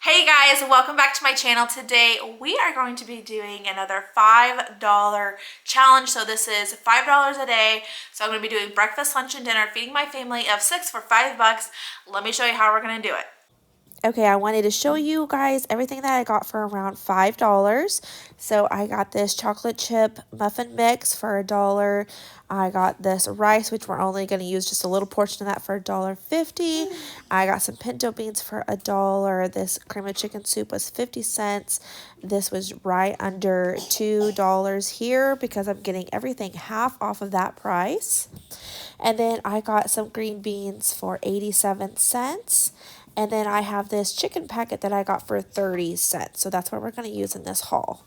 Hey guys, welcome back to my channel. Today we are going to be doing another $5 challenge. So this is $5 a day. So I'm going to be doing breakfast, lunch, and dinner, feeding my family of 6 for $5. Let me show you how we're going to do it. Okay, I wanted to show you guys everything that I got for around $5. So I got this chocolate chip muffin mix for $1. I got this rice, which we're only going to use just a little portion of that for $1.50. I got some pinto beans for $1. This cream of chicken soup was 50 cents. This was right under $2 here because I'm getting everything half off of that price. And then I got some green beans for 87 cents. And then I have this chicken packet that I got for 30 cents. So that's what we're going to use in this haul.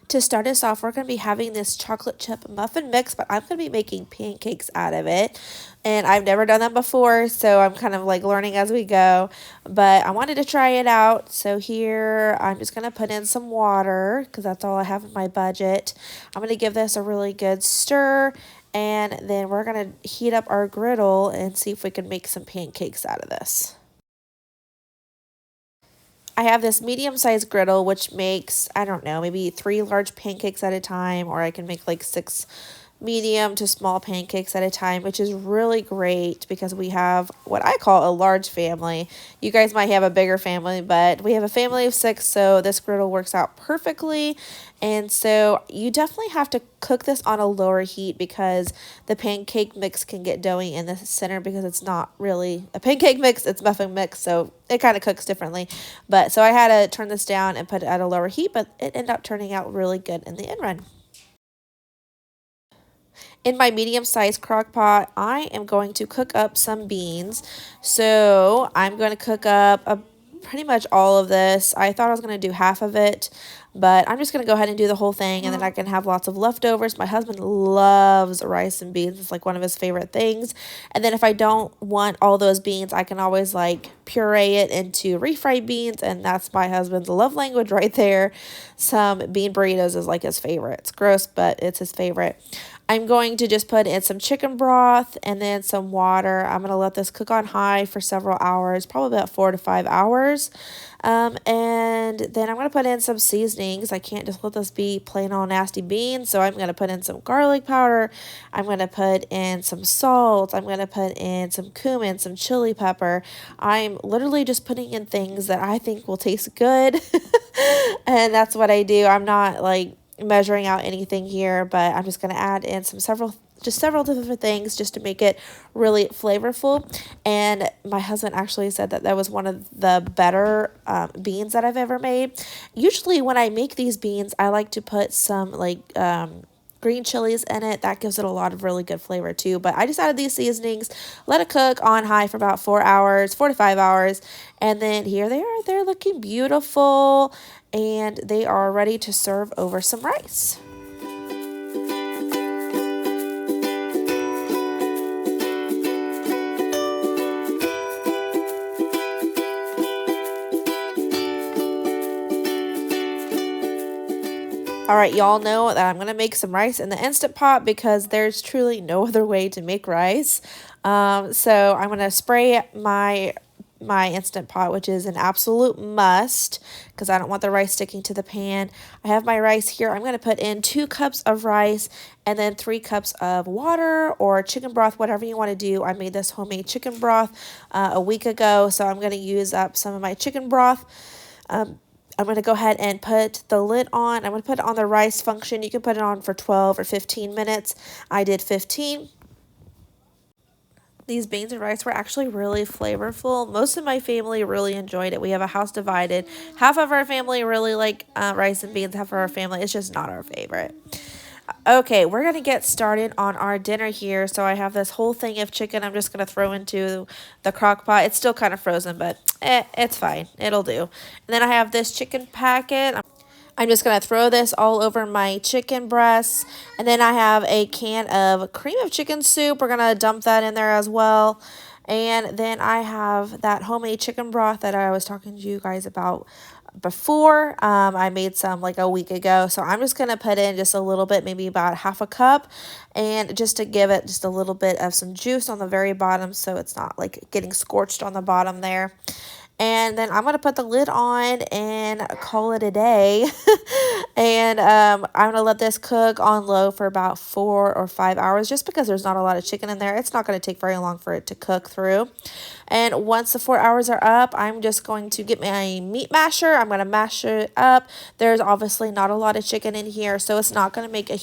To start us off, we're going to be having this chocolate chip muffin mix, but I'm going to be making pancakes out of it. And I've never done that before, so I'm kind of like learning as we go. But I wanted to try it out. So here, I'm just going to put in some water because that's all I have in my budget. I'm going to give this a really good stir. And then we're going to heat up our griddle and see if we can make some pancakes out of this. I have this medium-sized griddle, which makes, I don't know, maybe 3 large pancakes at a time, or I can make like 6 medium to small pancakes at a time, which is really great because we have what I call a large family. You guys might have a bigger family, but we have a family of 6, so this griddle works out perfectly. And so you definitely have to cook this on a lower heat because the pancake mix can get doughy in the center because it's not really a pancake mix, it's muffin mix, so it kind of cooks differently. But so I had to turn this down and put it at a lower heat, but it ended up turning out really good in the end run. In my medium-sized crock pot, I am going to cook up some beans. So I'm going to cook up pretty much all of this. I thought I was going to do half of it, but I'm just going to go ahead and do the whole thing, and then I can have lots of leftovers. My husband loves rice and beans. It's like one of his favorite things. And then if I don't want all those beans, I can always like puree it into refried beans, and that's my husband's love language right there. Some bean burritos is like his favorite. It's gross, but it's his favorite. I'm going to just put in some chicken broth and then some water. I'm going to let this cook on high for several hours, probably about 4 to 5 hours. And then I'm going to put in some seasonings. I can't just let this be plain old nasty beans. So I'm going to put in some garlic powder. I'm going to put in some salt. I'm going to put in some cumin, some chili pepper. I'm literally just putting in things that I think will taste good. And that's what I do. I'm not like measuring out anything here, but I'm just going to add in several different things just to make it really flavorful. And my husband actually said that was one of the better beans that I've ever made. Usually when I make these beans, I like to put some like green chilies in it. That gives it a lot of really good flavor too. But I just added these seasonings, let it cook on high for about 4 to 5 hours. And then here they are. They're looking beautiful and they are ready to serve over some rice. All right, y'all know that I'm going to make some rice in the Instant Pot because there's truly no other way to make rice. So I'm going to spray my Instant Pot, which is an absolute must because I don't want the rice sticking to the pan. I have my rice here. I'm going to put in 2 cups of rice and then 3 cups of water or chicken broth, whatever you want to do. I made this homemade chicken broth a week ago, so I'm going to use up some of my chicken broth. I'm going to go ahead and put the lid on. I'm going to put it on the rice function. You can put it on for 12 or 15 minutes. I did 15. These beans and rice were actually really flavorful. Most of my family really enjoyed it. We have a house divided. Half of our family really like rice and beans. Half of our family, it's just not our favorite. Okay, we're going to get started on our dinner here. So I have this whole thing of chicken I'm just going to throw into the crock pot. It's still kind of frozen, but it's fine. It'll do. And then I have this chicken packet. I'm just going to throw this all over my chicken breasts. And then I have a can of cream of chicken soup. We're going to dump that in there as well. And then I have that homemade chicken broth that I was talking to you guys about before. I made some like a week ago. So I'm just going to put in just a little bit, maybe about half a cup. And just to give it just a little bit of some juice on the very bottom so it's not like getting scorched on the bottom there. And then I'm going to put the lid on and call it a day. And I'm going to let this cook on low for about 4 or 5 hours just because there's not a lot of chicken in there. It's not going to take very long for it to cook through. And once the 4 hours are up, I'm just going to get my meat masher. I'm going to mash it up. There's obviously not a lot of chicken in here, so it's not going to make a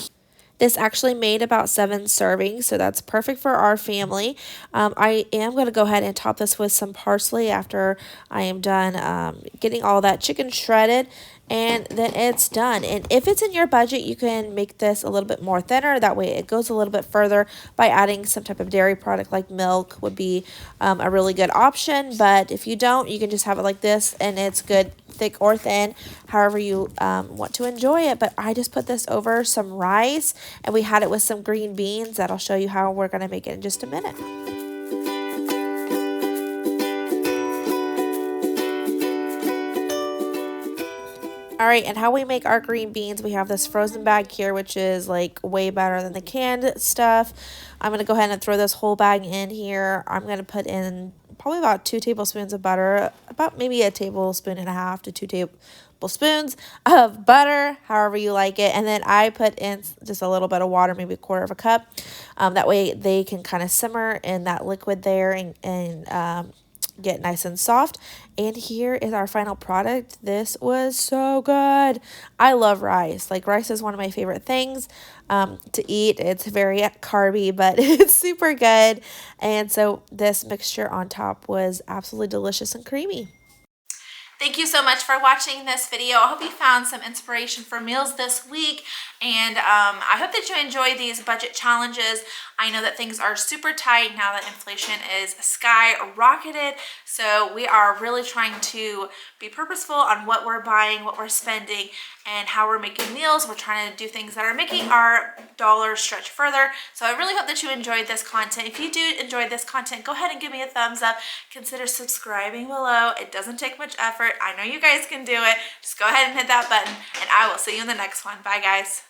this actually made about 7 servings, so that's perfect for our family. I am going to go ahead and top this with some parsley after I am done getting all that chicken shredded, and then it's done. And if it's in your budget, you can make this a little bit more thinner. That way it goes a little bit further by adding some type of dairy product like milk would be a really good option. But if you don't, you can just have it like this, and it's good thick or thin, however you want to enjoy it. But I just put this over some rice, and we had it with some green beans that I'll show you how we're going to make it in just a minute. All right, and how we make our green beans, we have this frozen bag here, which is like way better than the canned stuff. I'm going to go ahead and throw this whole bag in here. I'm going to put in probably about 2 tablespoons of butter, about maybe a tablespoon and a half to 2 tablespoons of butter, however you like it. And then I put in just a little bit of water, maybe a quarter of a cup. That way they can kind of simmer in that liquid there and get nice and soft. And here is our final product. This was so good. I love rice. Like, rice is one of my favorite things to eat. It's very carby, but it's super good. And so this mixture on top was absolutely delicious and creamy. Thank you so much for watching this video. I hope you found some inspiration for meals this week, and I hope that you enjoy these budget challenges. I know that things are super tight now that inflation is skyrocketed, so we are really trying to be purposeful on what we're buying, what we're spending, and how we're making meals. We're trying to do things that are making our dollars stretch further. So I really hope that you enjoyed this content. If you do enjoy this content, go ahead and give me a thumbs up. Consider subscribing below. It doesn't take much effort. I know you guys can do it. Just go ahead and hit that button, and I will see you in the next one. Bye, guys.